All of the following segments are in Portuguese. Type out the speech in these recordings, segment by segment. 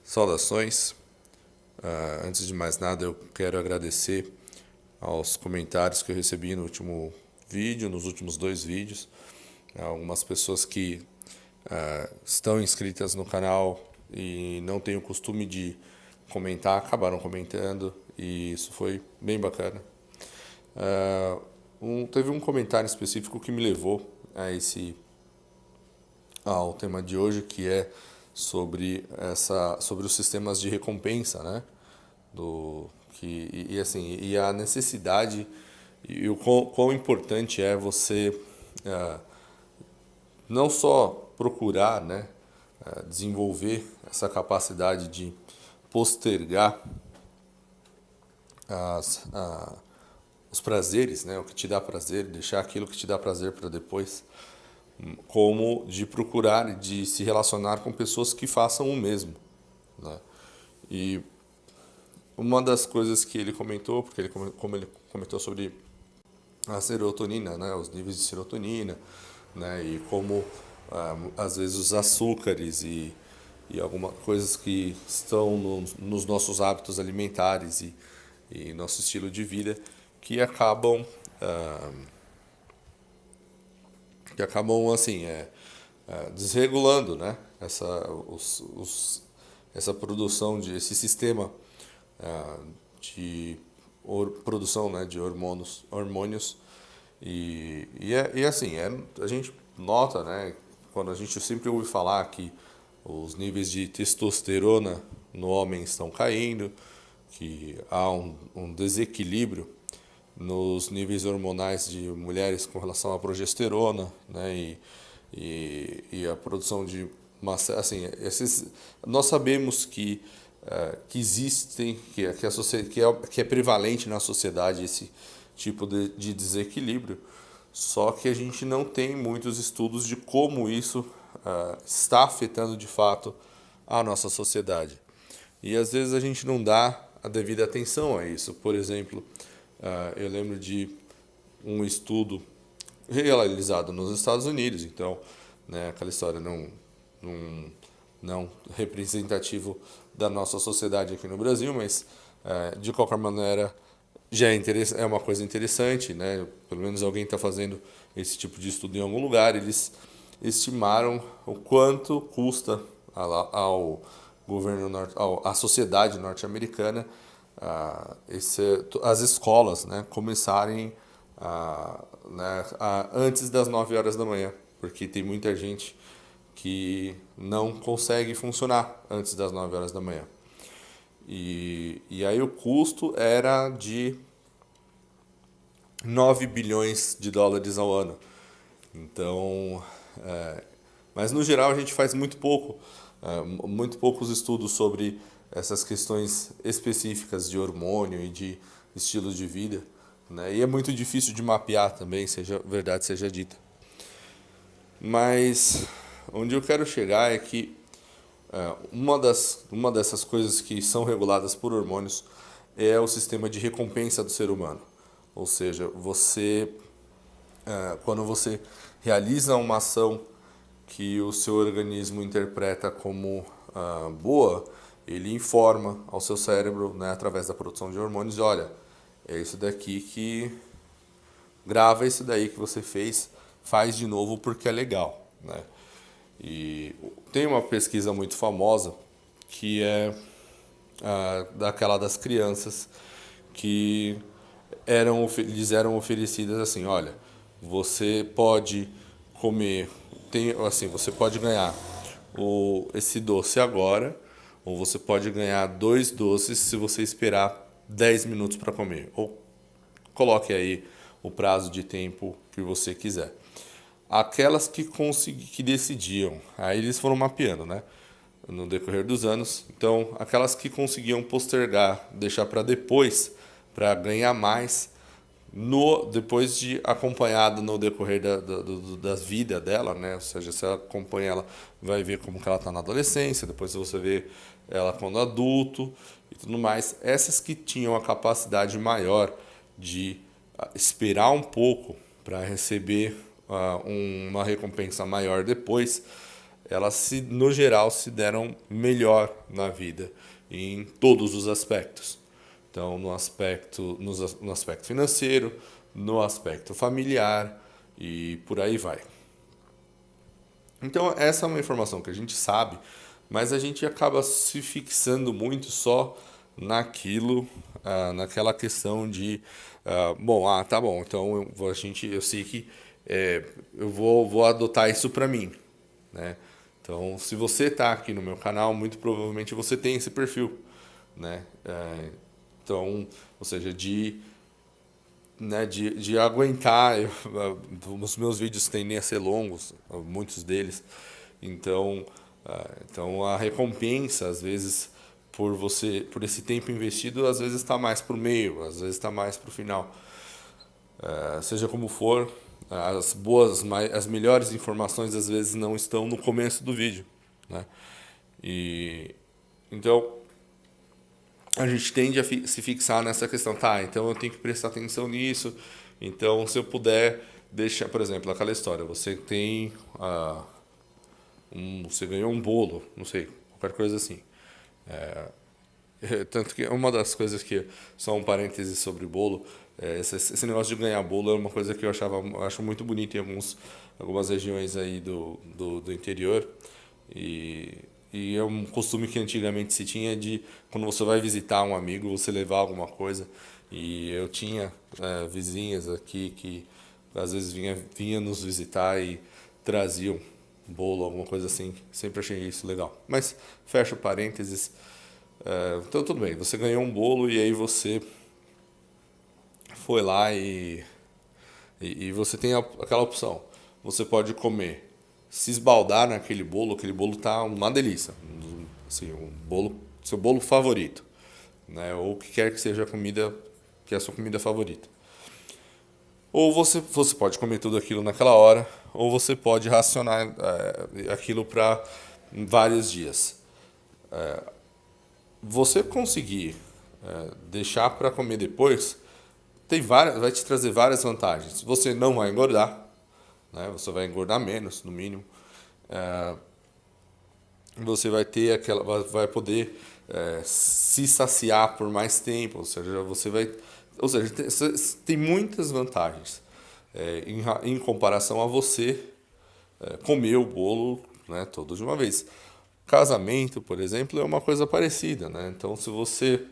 Saudações. Antes de mais nada, eu quero agradecer aos comentários que eu recebi no último vídeo, nos últimos dois vídeos. Algumas pessoas que estão inscritas no canal e não têm o costume de comentar, acabaram comentando e isso foi bem bacana. Teve um comentário específico que me levou ao tema de hoje, que é sobre os sistemas de recompensa, né? E a necessidade e o quão importante é você não só procurar, né, desenvolver essa capacidade de postergar as, a, os prazeres, né, o que te dá prazer, deixar aquilo que te dá prazer para depois, como de procurar e de se relacionar com pessoas que façam o mesmo, né? E uma das coisas que ele comentou, como ele comentou sobre a serotonina, né, os níveis de serotonina, né, e como às vezes os açúcares e algumas coisas que estão nos nossos hábitos alimentares e nosso estilo de vida que acabam assim desregulando, né, essa produção de esse sistema de produção, né, de hormônios e assim a gente nota, né, quando a gente sempre ouve falar que os níveis de testosterona no homem estão caindo, que há um desequilíbrio nos níveis hormonais de mulheres com relação à progesterona, né, e a produção de massa, assim, nós sabemos que existem, que é prevalente na sociedade esse tipo de desequilíbrio, só que a gente não tem muitos estudos de como isso está afetando de fato a nossa sociedade. E às vezes a gente não dá a devida atenção a isso. Por exemplo, eu lembro de um estudo realizado nos Estados Unidos, então, né, aquela história não representativo da nossa sociedade aqui no Brasil, mas de qualquer maneira já é uma coisa interessante, né? Pelo menos alguém está fazendo esse tipo de estudo em algum lugar. Eles estimaram o quanto custa ao governo à sociedade norte-americana as escolas, né, começarem antes das 9 horas da manhã, porque tem muita gente que não consegue funcionar antes das 9 horas da manhã. E aí o custo era de 9 bilhões de dólares ao ano. Então, mas no geral a gente faz muito poucos estudos sobre essas questões específicas de hormônio e de estilo de vida, né? E é muito difícil de mapear também, seja verdade seja dita. Mas onde eu quero chegar é que uma dessas coisas que são reguladas por hormônios é o sistema de recompensa do ser humano. Ou seja, quando você realiza uma ação que o seu organismo interpreta como boa, ele informa ao seu cérebro, né, através da produção de hormônios, olha, é isso daqui que grava isso daí que você fez, faz de novo porque é legal, né? E tem uma pesquisa muito famosa que é daquela das crianças que lhes eram oferecidas assim, olha, você pode comer, você pode ganhar esse doce agora, ou você pode ganhar 2 doces se você esperar 10 minutos para comer, ou coloque aí o prazo de tempo que você quiser. Aquelas que decidiam, aí eles foram mapeando, né, no decorrer dos anos. Então, aquelas que conseguiam postergar, deixar para depois, para ganhar mais, depois de acompanhada no decorrer da vida dela, né? Ou seja, você acompanha ela, vai ver como que ela está na adolescência, depois você vê ela quando adulto e tudo mais. Essas que tinham a capacidade maior de esperar um pouco para receber uma recompensa maior depois, elas no geral se deram melhor na vida em todos os aspectos. Então, no aspecto financeiro, no aspecto familiar e por aí vai. Então, essa é uma informação que a gente sabe, mas a gente acaba se fixando muito só naquilo, naquela questão de, tá bom, então eu sei que eu vou adotar isso para mim, né? Então, se você está aqui no meu canal, muito provavelmente você tem esse perfil, né? Então, ou seja, de aguentar. Os meus vídeos tendem a ser longos, muitos deles. Então, então a recompensa, às vezes, por esse tempo investido, às vezes está mais para o meio, às vezes está mais para o final. Seja como for, as melhores informações às vezes não estão no começo do vídeo, né? E então a gente tende a se fixar nessa questão, tá? Então eu tenho que prestar atenção nisso. Então, se eu puder deixar, por exemplo, aquela história, você tem você ganhou um bolo, não sei, qualquer coisa assim. Tanto que uma das coisas que, só um parêntese sobre bolo, esse negócio de ganhar bolo é uma coisa que eu acho muito bonito em algumas regiões aí do interior. E é um costume que antigamente se tinha de, quando você vai visitar um amigo, você levar alguma coisa. E eu tinha vizinhas aqui que às vezes vinha nos visitar e traziam bolo, alguma coisa assim. Sempre achei isso legal. Mas, fecha parênteses. Então tudo bem, você ganhou um bolo e aí você foi lá e você tem aquela opção. Você pode comer, se esbaldar naquele bolo, aquele bolo tá uma delícia. Assim, seu bolo favorito, né? Ou o que quer que seja a comida, que é a sua comida favorita. Ou você pode comer tudo aquilo naquela hora, ou você pode racionar aquilo para vários dias. Você conseguir deixar para comer depois, vai te trazer várias vantagens. Você não vai engordar, né? Você vai engordar menos, no mínimo. Você vai poder se saciar por mais tempo, ou seja, tem muitas vantagens em comparação a você comer o bolo, né, todo de uma vez. Casamento, por exemplo, é uma coisa parecida, né? Então, se você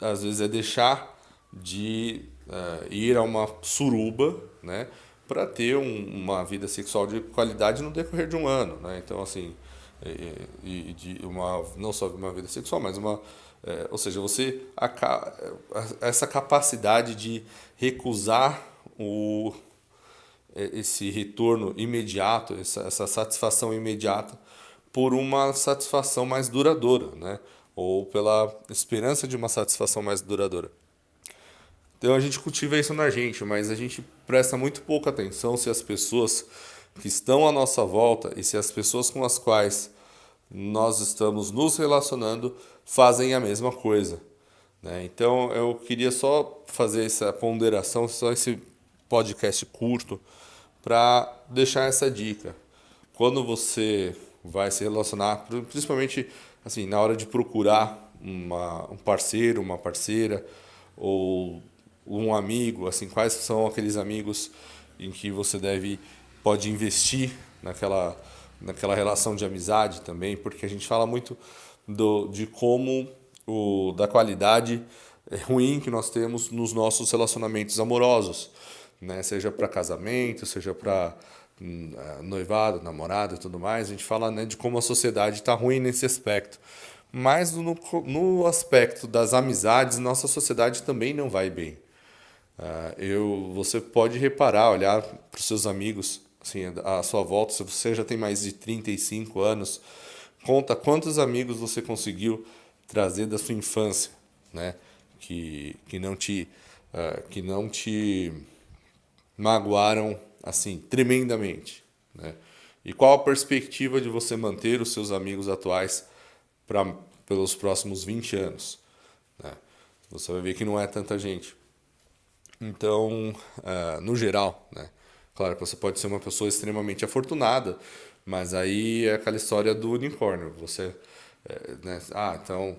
às vezes é deixar de ir a uma suruba, né, para ter uma vida sexual de qualidade no decorrer de um ano, né? Então, assim, não só uma vida sexual, mas ou seja, essa capacidade de recusar esse retorno imediato, essa satisfação imediata, por uma satisfação mais duradoura, né? Ou pela esperança de uma satisfação mais duradoura. Então a gente cultiva isso na gente, mas a gente presta muito pouca atenção se as pessoas que estão à nossa volta e se as pessoas com as quais nós estamos nos relacionando fazem a mesma coisa, né? Então eu queria só fazer essa ponderação, só esse podcast curto, para deixar essa dica. Quando você vai se relacionar, principalmente assim, na hora de procurar um parceiro, uma parceira ou um amigo, assim, quais são aqueles amigos em que você pode investir naquela relação de amizade também, porque a gente fala muito de como da qualidade ruim que nós temos nos nossos relacionamentos amorosos, né? Seja para casamento, seja para noivado, namorado e tudo mais. A gente fala, né, de como a sociedade está ruim nesse aspecto. Mas no aspecto das amizades, nossa sociedade também não vai bem. Você pode reparar, olhar para os seus amigos, assim, à sua volta, se você já tem mais de 35 anos, conta quantos amigos você conseguiu trazer da sua infância, né? Que não te magoaram assim tremendamente, né? E qual a perspectiva de você manter os seus amigos atuais pelos próximos 20 anos, né? Você vai ver que não é tanta gente. Então, no geral, né? Claro que você pode ser uma pessoa extremamente afortunada, mas aí é aquela história do unicórnio. Você, né? Então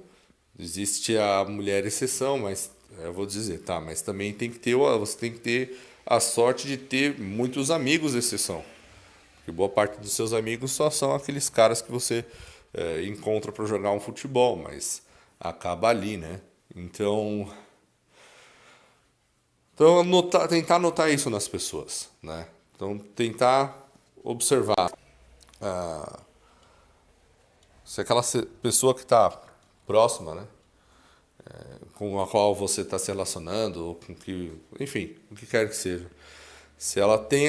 existe a mulher exceção, mas eu vou dizer, tá, mas também tem que ter, você tem que ter a sorte de ter muitos amigos exceção. Porque boa parte dos seus amigos só são aqueles caras que você encontra para jogar um futebol, mas acaba ali, né? Então tentar notar isso nas pessoas, né? Então tentar observar se aquela pessoa que está próxima, né? Com a qual você está se relacionando, ou com que, enfim, o que quer que seja. Se ela tem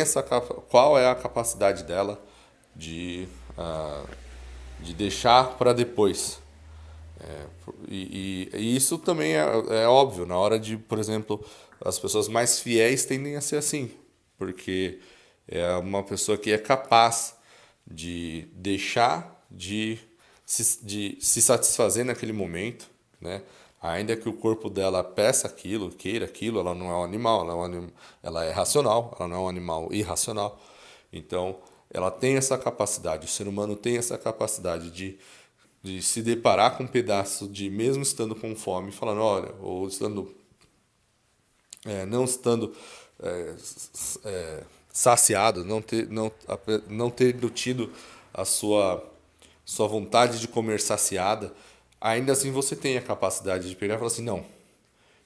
qual é a capacidade dela de, ah, de deixar para depois. E isso também é óbvio, na hora de, por exemplo, as pessoas mais fiéis tendem a ser assim, porque é uma pessoa que é capaz de deixar de se satisfazer naquele momento, né? Ainda que o corpo dela peça aquilo, queira aquilo, ela não é um animal, ela é racional, ela não é um animal irracional. Então, ela tem essa capacidade, o ser humano tem essa capacidade de se deparar com um pedaço de, mesmo estando com fome, falando, olha, ou estando, não estando saciado, não tendo tido a sua vontade de comer saciada, ainda assim você tem a capacidade de pegar e falar assim, não,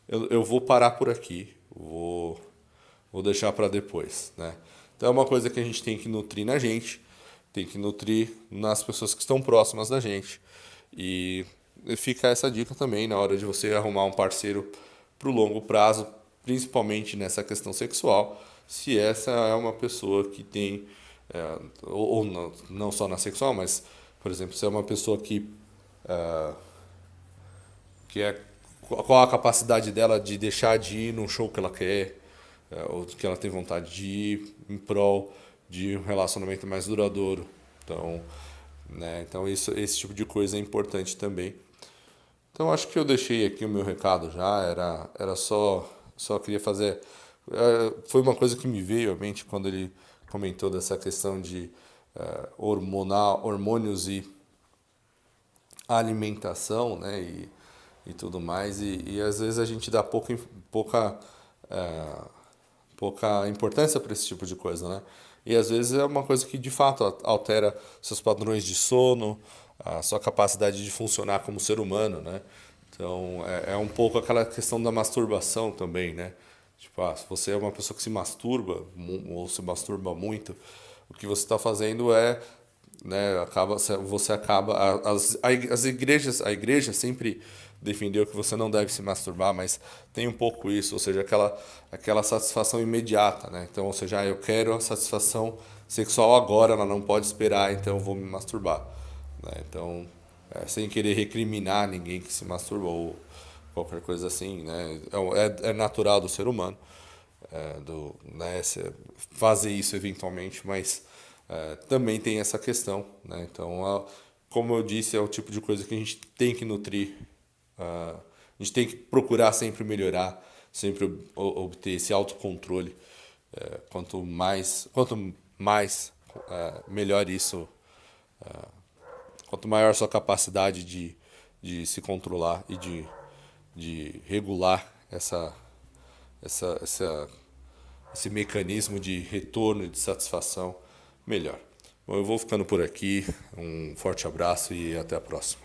eu vou parar por aqui, vou deixar para depois, né? Então é uma coisa que a gente tem que nutrir na gente, tem que nutrir nas pessoas que estão próximas da gente. E fica essa dica também na hora de você arrumar um parceiro para o longo prazo, principalmente nessa questão sexual, se essa é uma pessoa que tem, ou não só na sexual, mas, por exemplo, se é uma pessoa que é qual a capacidade dela de deixar de ir num show que ela quer, ou que ela tem vontade de ir em prol de um relacionamento mais duradouro. Então esse tipo de coisa é importante também. Então acho que eu deixei aqui o meu recado já, era só queria fazer, foi uma coisa que me veio à mente quando ele comentou dessa questão de hormônios e alimentação, né, e tudo mais, e às vezes a gente dá é, pouca importância para esse tipo de coisa, né? E às vezes é uma coisa que de fato altera seus padrões de sono, a sua capacidade de funcionar como ser humano, né? Então é um pouco aquela questão da masturbação também, né? Tipo, se você é uma pessoa que se masturba ou se masturba muito, o que você está fazendo né, você acaba a igreja sempre defendeu que você não deve se masturbar, mas tem um pouco isso, ou seja, aquela satisfação imediata, né? Então, ou seja, eu quero a satisfação sexual agora, ela não pode esperar, então eu vou me masturbar, né? Então, sem querer recriminar ninguém que se masturba ou qualquer coisa assim, né? É natural do ser humano, né, fazer isso eventualmente, mas também tem essa questão, né? Então, como eu disse, é o tipo de coisa que a gente tem que nutrir, a gente tem que procurar sempre melhorar, sempre obter esse autocontrole. Quanto mais melhor isso, quanto maior sua capacidade de se controlar e de regular essa, esse mecanismo de retorno e de satisfação, melhor. Bom, eu vou ficando por aqui. Um forte abraço e até a próxima.